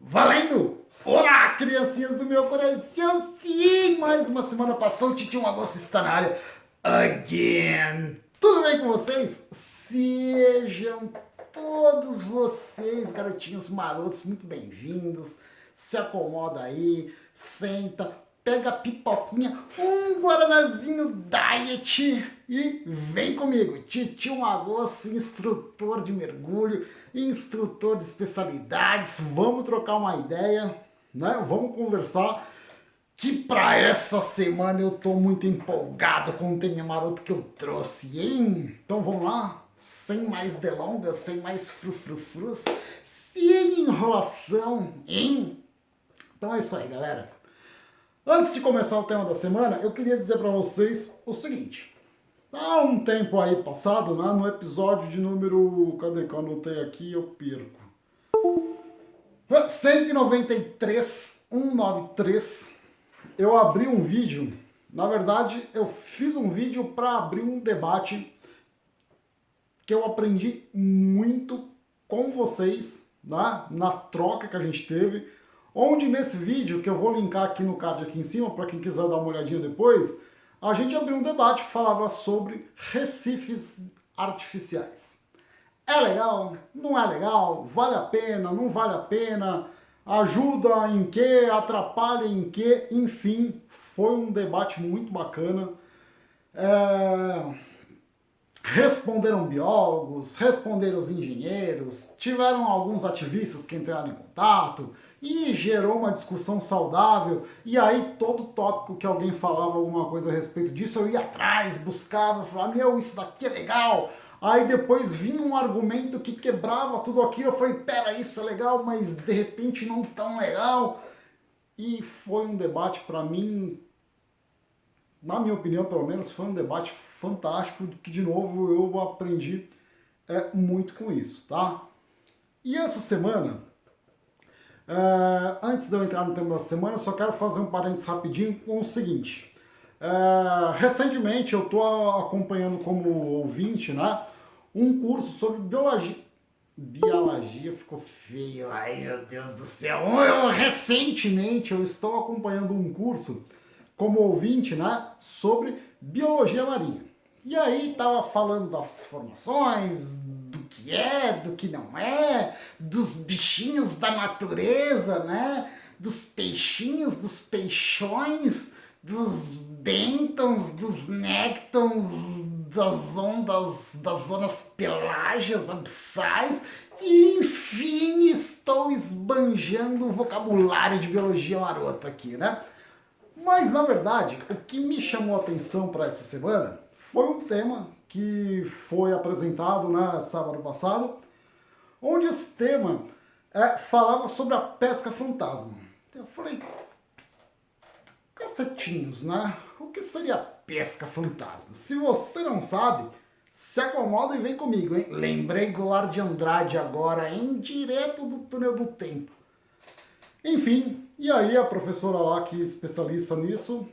Valendo! Olá, criancinhas do meu coração! Sim, mais uma semana passou, o Titio Agosto está na área again! Tudo bem com vocês? Sejam todos vocês, garotinhos marotos, muito bem-vindos. Se acomoda aí, senta, pega a pipoquinha, um guaranazinho diet e vem comigo. Titio Agosto, instrutor de mergulho, instrutor de especialidades. Vamos trocar uma ideia, né? Vamos conversar. Que para essa semana eu tô muito empolgado com o tema maroto que eu trouxe, hein? Então vamos lá? Sem mais delongas, sem mais frufrufrus, sem enrolação, hein? Então é isso aí, galera. Antes de começar o tema da semana, eu queria dizer para vocês o seguinte. Há um tempo aí passado, né, no episódio de número... Cadê que eu anotei aqui? Eu perco. 193, 193, eu abri um vídeo. Na verdade, eu fiz um vídeo para abrir um debate que eu aprendi muito com vocês, né, na troca que a gente teve, onde nesse vídeo, que eu vou linkar aqui no card aqui em cima, para quem quiser dar uma olhadinha depois, a gente abriu um debate, falava sobre recifes artificiais. É legal? Não é legal? Vale a pena? Não vale a pena? Ajuda em quê? Atrapalha em quê? Enfim, foi um debate muito bacana. Responderam biólogos, responderam os engenheiros, tiveram alguns ativistas que entraram em contato e gerou uma discussão saudável. E aí todo tópico que alguém falava alguma coisa a respeito disso, eu ia atrás, buscava, falava, meu, isso daqui é legal. Aí depois vinha um argumento que quebrava tudo aquilo, eu falei, pera, isso é legal, mas de repente não tão legal. E foi um debate, para mim, na minha opinião, pelo menos, foi um debate fantástico, que, de novo, eu aprendi muito com isso, tá? E essa semana, antes de eu entrar no tema da semana, eu só quero fazer um parênteses rapidinho com o seguinte. Recentemente, eu estou acompanhando como ouvinte, né, um curso sobre biologia. Biologia ficou feio, ai meu Deus do céu. Recentemente, eu estou acompanhando um curso como ouvinte, né, sobre biologia marinha. E aí tava falando das formações, do que não é, dos bichinhos da natureza, né, dos peixinhos, dos peixões, dos bêntons, dos néctons, das ondas, das zonas pelágias, abissais. E, enfim, estou esbanjando o vocabulário de biologia marota aqui, né? Mas, na verdade, o que me chamou a atenção para essa semana foi um tema que foi apresentado na sábado passado, onde esse tema falava sobre a pesca fantasma. Eu falei, cacetinhos, né? O que seria pesca fantasma? Se você não sabe, se acomoda e vem comigo, hein? Lembrei Goulart de Andrade agora, em direto do túnel do tempo. Enfim, e aí a professora lá, que é especialista nisso,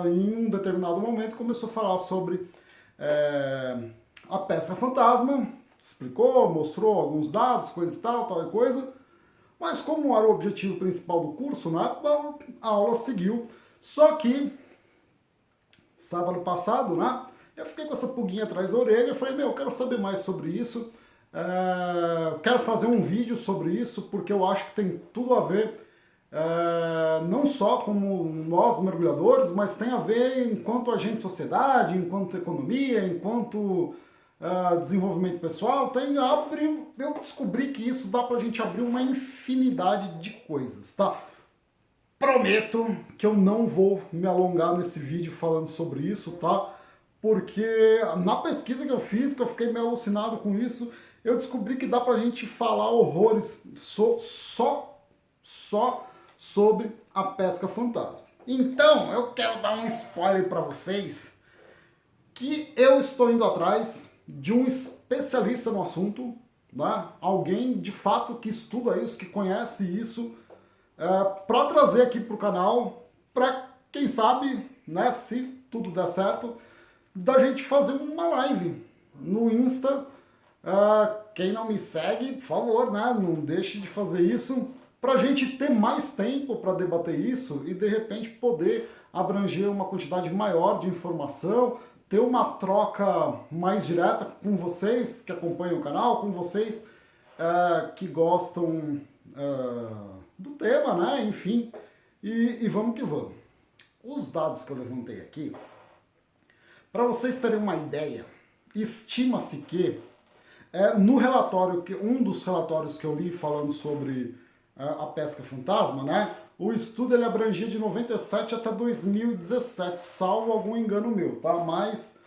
em um determinado momento começou a falar sobre a pesca fantasma, explicou, mostrou alguns dados, coisa e tal e coisa, mas como era o objetivo principal do curso, né, a aula seguiu. Só que, sábado passado, né, eu fiquei com essa pulguinha atrás da orelha, eu falei, meu, eu quero saber mais sobre isso, quero fazer um vídeo sobre isso, porque eu acho que tem tudo a ver, não só como nós mergulhadores, mas tem a ver enquanto agente de sociedade, enquanto economia, enquanto desenvolvimento pessoal. Eu descobri que isso dá pra gente abrir uma infinidade de coisas, tá? Prometo que eu não vou me alongar nesse vídeo falando sobre isso, tá? Porque na pesquisa que eu fiz, que eu fiquei meio alucinado com isso, eu descobri que dá pra gente falar horrores só sobre a pesca fantasma. Então, eu quero dar um spoiler para vocês que eu estou indo atrás de um especialista no assunto, né? Alguém de fato que estuda isso, que conhece isso, para trazer aqui para o canal, para quem sabe, né, se tudo der certo, da gente fazer uma live no Insta. Quem não me segue, por favor, né, não deixe de fazer isso. para a gente ter mais tempo para debater isso e de repente poder abranger uma quantidade maior de informação, ter uma troca mais direta com vocês que acompanham o canal, com vocês que gostam do tema, né? Enfim, e vamos que vamos. Os dados que eu levantei aqui, para vocês terem uma ideia, estima-se que no relatório, um dos relatórios que eu li falando sobre a pesca fantasma, né? O estudo ele abrangia de 97 até 2017, salvo algum engano meu, tá? Mas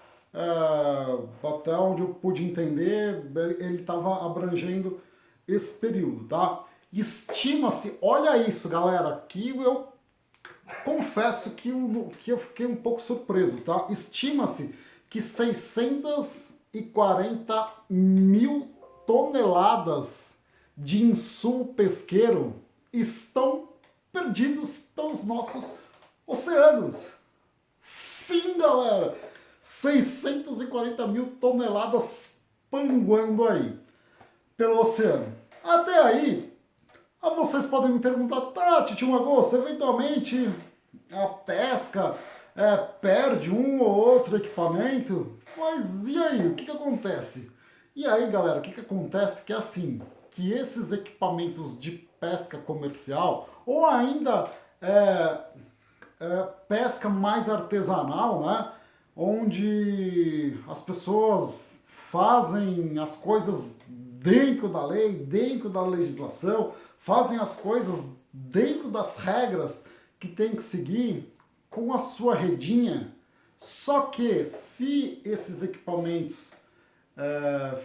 até onde eu pude entender, ele estava abrangendo esse período, tá? Estima-se, olha isso, galera, que eu confesso que eu fiquei um pouco surpreso, tá? Estima-se que 640 mil toneladas de insumo pesqueiro estão perdidos pelos nossos oceanos. Sim, galera! 640 mil toneladas panguando aí pelo oceano. Até aí, vocês podem me perguntar, tá, Titio Magosto, eventualmente a pesca perde um ou outro equipamento, mas e aí, o que acontece? E aí, galera, o que acontece que é assim, que esses equipamentos de pesca comercial, ou ainda pesca mais artesanal, né, onde as pessoas fazem as coisas dentro da lei, dentro da legislação, fazem as coisas dentro das regras que tem que seguir com a sua redinha. Só que se esses equipamentos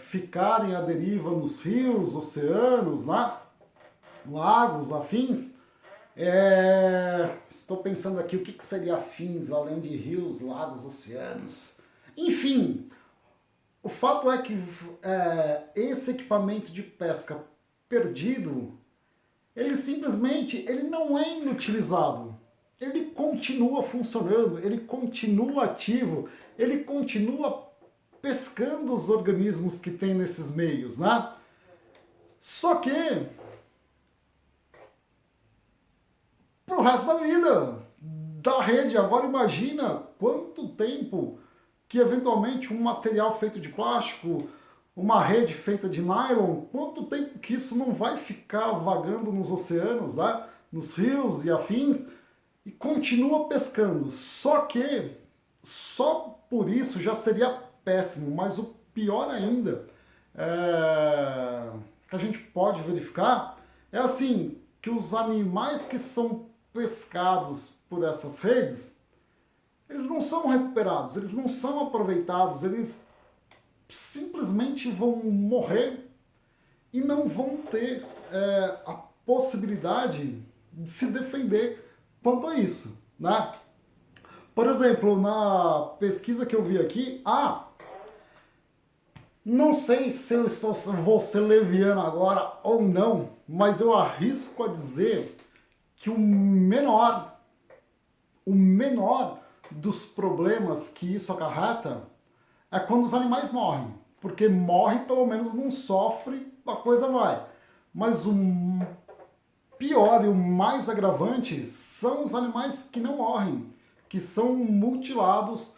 ficarem à deriva nos rios, oceanos, né, lagos, afins, estou pensando aqui o que seria afins além de rios, lagos, oceanos. Enfim, o fato é que esse equipamento de pesca perdido, ele simplesmente não é inutilizado. Ele continua funcionando, ele continua ativo, ele continua pescando os organismos que tem nesses meios, né? Só que pro resto da vida da rede. Agora imagina quanto tempo que eventualmente um material feito de plástico, uma rede feita de nylon, quanto tempo que isso não vai ficar vagando nos oceanos, né? Nos rios e afins, e continua pescando. Só que, só por isso já seria péssimo, mas o pior ainda que a gente pode verificar é assim, que os animais que são pescados por essas redes, eles não são recuperados, eles não são aproveitados, eles simplesmente vão morrer e não vão ter a possibilidade de se defender quanto a isso, né? Por exemplo, na pesquisa que eu vi aqui, não sei se eu vou ser leviano agora ou não, mas eu arrisco a dizer que o menor dos problemas que isso acarreta é quando os animais morrem. Porque morre, pelo menos não sofre, a coisa vai. Mas o pior e o mais agravante são os animais que não morrem, que são mutilados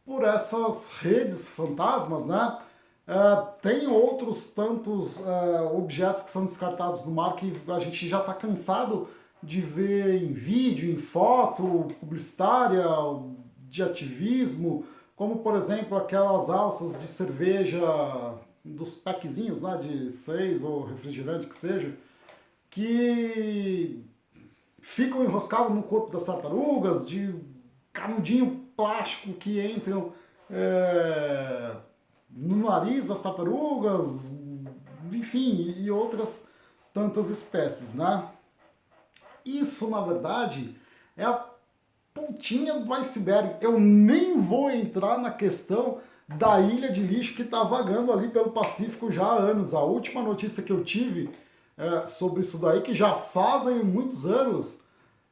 por essas redes fantasmas, né? Tem outros tantos objetos que são descartados no mar que a gente já está cansado de ver em vídeo, em foto publicitária, de ativismo, como por exemplo aquelas alças de cerveja dos packzinhos, né, de 6 ou refrigerante que seja, que ficam enroscados no corpo das tartarugas, de canudinho plástico que entram no nariz das tartarugas, enfim, e outras tantas espécies, né? Isso, na verdade, é a pontinha do iceberg. Eu nem vou entrar na questão da ilha de lixo que está vagando ali pelo Pacífico já há anos. A última notícia que eu tive sobre isso daí, que já fazem muitos anos,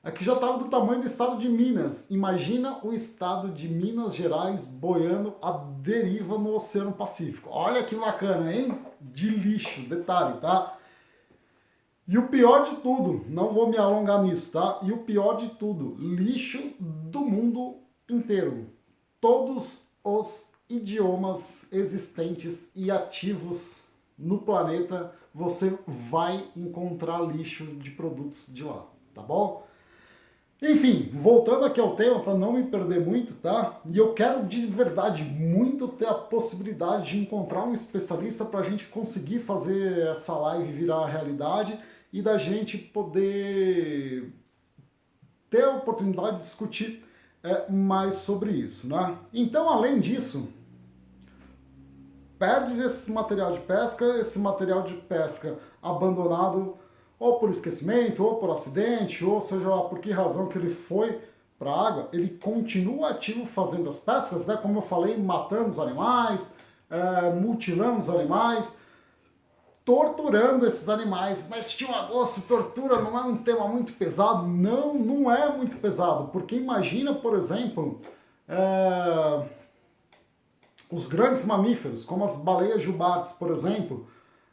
é que já estava do tamanho do estado de Minas. Imagina o estado de Minas Gerais boiando à deriva no Oceano Pacífico. Olha que bacana, hein? De lixo, detalhe, tá? E o pior de tudo, não vou me alongar nisso, tá? E o pior de tudo, lixo do mundo inteiro. Todos os idiomas existentes e ativos no planeta, você vai encontrar lixo de produtos de lá, tá bom? Enfim, voltando aqui ao tema, para não me perder muito, tá? E eu quero de verdade muito ter a possibilidade de encontrar um especialista para a gente conseguir fazer essa live virar realidade e da gente poder ter a oportunidade de discutir mais sobre isso, né? Então, além disso, perde esse material de pesca abandonado ou por esquecimento, ou por acidente, ou seja lá por que razão que ele foi para a água, ele continua ativo fazendo as pescas, né? Como eu falei, matando os animais, mutilando os animais, torturando esses animais. Mas tio Agosto, tortura não é um tema muito pesado? Não, não é muito pesado, porque imagina, por exemplo, os grandes mamíferos, como as baleias jubartes, por exemplo,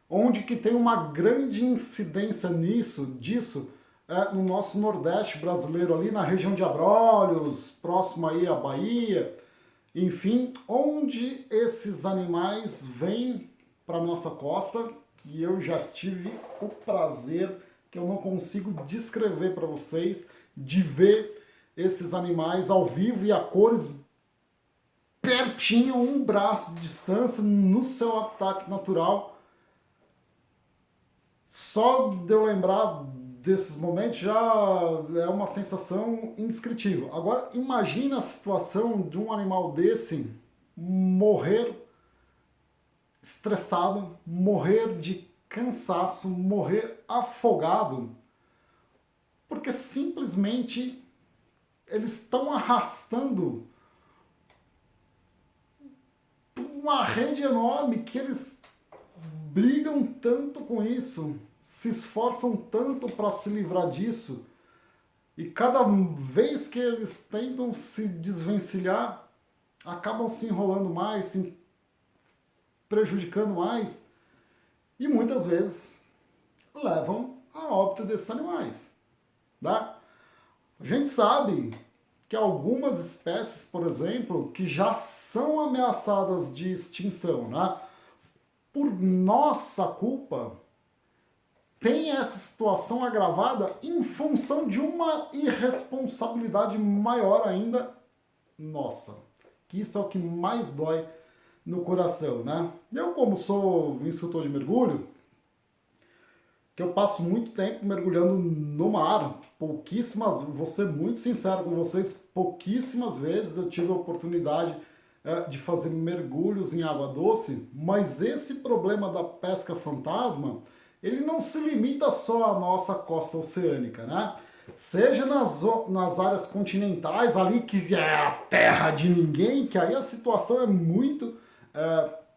onde que tem uma grande incidência disso, no nosso Nordeste brasileiro, ali na região de Abrolhos, próximo aí à Bahia, enfim, onde esses animais vêm para nossa costa, que eu já tive o prazer, que eu não consigo descrever para vocês, de ver esses animais ao vivo e a cores pertinho, um braço de distância, no seu habitat natural. Só de eu lembrar desses momentos já é uma sensação indescritível. Agora, imagina a situação de um animal desse morrer estressado, morrer de cansaço, morrer afogado, porque simplesmente eles estão arrastando uma rede enorme que eles brigam tanto com isso, se esforçam tanto para se livrar disso, e cada vez que eles tentam se desvencilhar, acabam se enrolando mais, se prejudicando mais, e muitas vezes levam a óbito desses animais. Tá? A gente sabe que algumas espécies, por exemplo, que já são ameaçadas de extinção, né? Por nossa culpa, tem essa situação agravada em função de uma irresponsabilidade maior ainda nossa. Que isso é o que mais dói no coração, né? Eu, como sou instrutor de mergulho, que eu passo muito tempo mergulhando no mar, vou ser muito sincero com vocês, pouquíssimas vezes eu tive a oportunidade de fazer mergulhos em água doce, mas esse problema da pesca fantasma, ele não se limita só à nossa costa oceânica, né? Seja nas áreas continentais, ali que é a terra de ninguém, que aí a situação é muito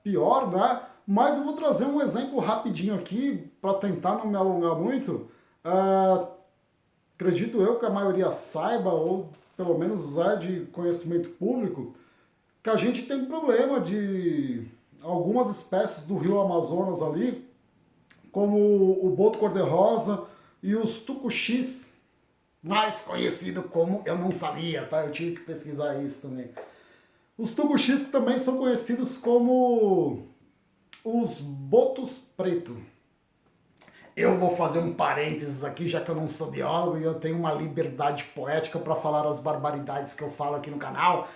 pior, né? Mas eu vou trazer um exemplo rapidinho aqui, para tentar não me alongar muito. Acredito eu que a maioria saiba, ou pelo menos é de conhecimento público, que a gente tem problema de algumas espécies do rio Amazonas ali, como o boto cor-de-rosa e os tucuxis, mais conhecido como, eu não sabia, tá? Eu tive que pesquisar isso também. Os tucuxis que também são conhecidos como os botos preto. Eu vou fazer um parênteses aqui, já que eu não sou biólogo e eu tenho uma liberdade poética para falar as barbaridades que eu falo aqui no canal.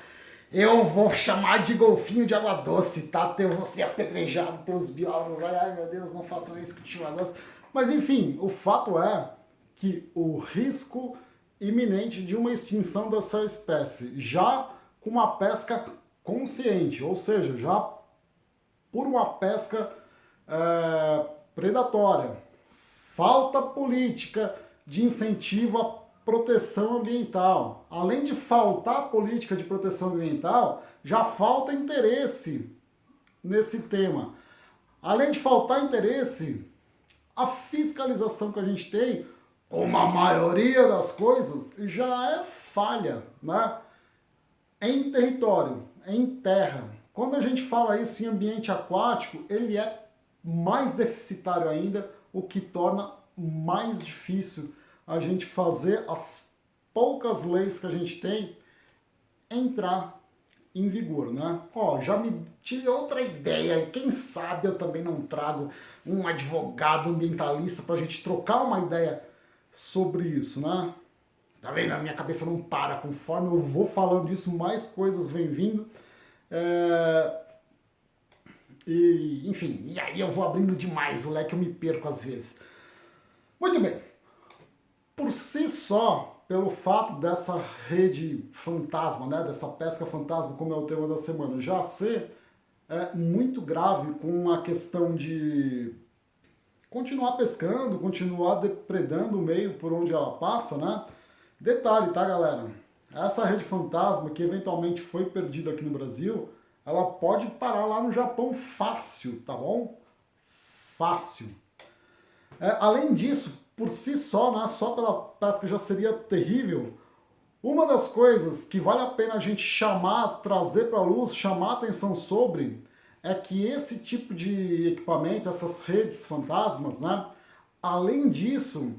Eu vou chamar de golfinho de água doce, tá? Eu vou ser apedrejado pelos biólogos. Ai, meu Deus, não façam isso que tinha gosto. Mas enfim, o fato é que o risco iminente de uma extinção dessa espécie, já com uma pesca consciente, ou seja, já por uma pesca predatória, falta política de incentivo à proteção ambiental. Além de faltar política de proteção ambiental, já falta interesse nesse tema. Além de faltar interesse, a fiscalização que a gente tem, como a maioria das coisas, já é falha, né? Em território, em terra. Quando a gente fala isso em ambiente aquático, ele é mais deficitário ainda, o que torna mais difícil a gente fazer as poucas leis que a gente tem entrar em vigor, né? Ó, já me tive outra ideia, e quem sabe eu também não trago um advogado ambientalista para a gente trocar uma ideia sobre isso, né? Tá vendo? A minha cabeça não para, conforme eu vou falando isso, mais coisas vêm vindo. E, enfim, e aí eu vou abrindo demais o leque, eu me perco às vezes. Muito bem. Por si só, pelo fato dessa rede fantasma, né, dessa pesca fantasma, como é o tema da semana, já ser muito grave com a questão de continuar pescando, continuar depredando o meio por onde ela passa, né? Detalhe, tá, galera? Essa rede fantasma que eventualmente foi perdida aqui no Brasil, ela pode parar lá no Japão fácil, tá bom? Fácil. Além disso, por si só, né, só pela pesca já seria terrível. Uma das coisas que vale a pena a gente chamar, trazer para a luz, chamar a atenção sobre, é que esse tipo de equipamento, essas redes fantasmas, né, além disso,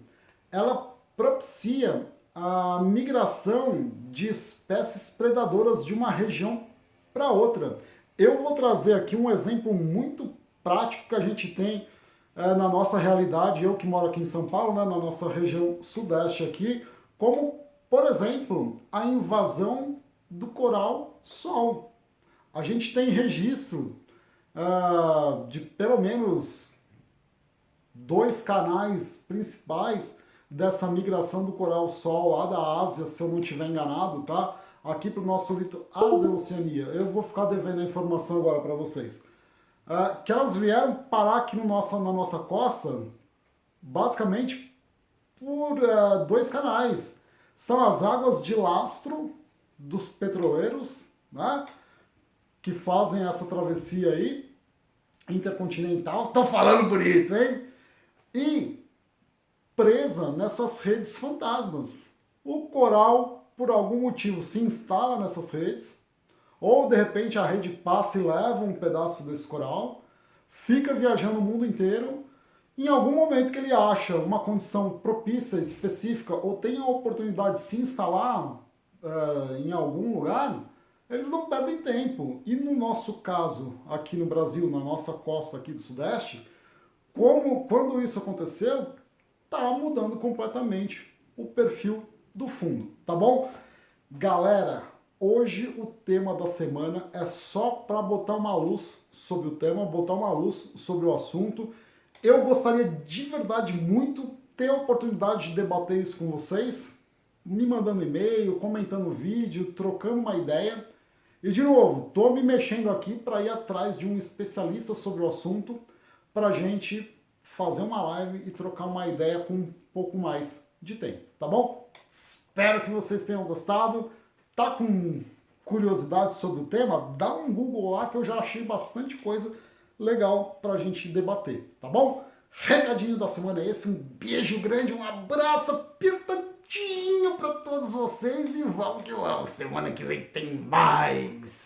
ela propicia a migração de espécies predadoras de uma região para outra. Eu vou trazer aqui um exemplo muito prático que a gente tem na nossa realidade, eu que moro aqui em São Paulo, né, na nossa região sudeste aqui, como, por exemplo, a invasão do coral-sol. A gente tem registro de pelo menos 2 canais principais dessa migração do coral-sol lá da Ásia, se eu não estiver enganado, tá? Aqui para o nosso litoral, Ásia e Oceania. Eu vou ficar devendo a informação agora para vocês. Que elas vieram parar aqui no na nossa costa, basicamente por 2 canais. São as águas de lastro dos petroleiros, né, que fazem essa travessia aí, intercontinental. Tô falando bonito, hein? E presa nessas redes fantasmas. O coral, por algum motivo, se instala nessas redes, ou de repente a rede passa e leva um pedaço desse coral, fica viajando o mundo inteiro, em algum momento que ele acha uma condição propícia, específica, ou tem a oportunidade de se instalar em algum lugar, eles não perdem tempo. E no nosso caso, aqui no Brasil, na nossa costa aqui do Sudeste, quando isso aconteceu, tá mudando completamente o perfil do fundo, tá bom? Galera, hoje o tema da semana é só para botar uma luz sobre o tema, botar uma luz sobre o assunto. Eu gostaria de verdade muito ter a oportunidade de debater isso com vocês, me mandando e-mail, comentando vídeo, trocando uma ideia. E de novo, tô me mexendo aqui para ir atrás de um especialista sobre o assunto para a gente fazer uma live e trocar uma ideia com um pouco mais de tempo, tá bom? Espero que vocês tenham gostado. Tá com curiosidade sobre o tema? Dá um Google lá que eu já achei bastante coisa legal pra gente debater, tá bom? Recadinho da semana é esse, um beijo grande, um abraço apertadinho pra todos vocês e vamos que vamos, semana que vem tem mais!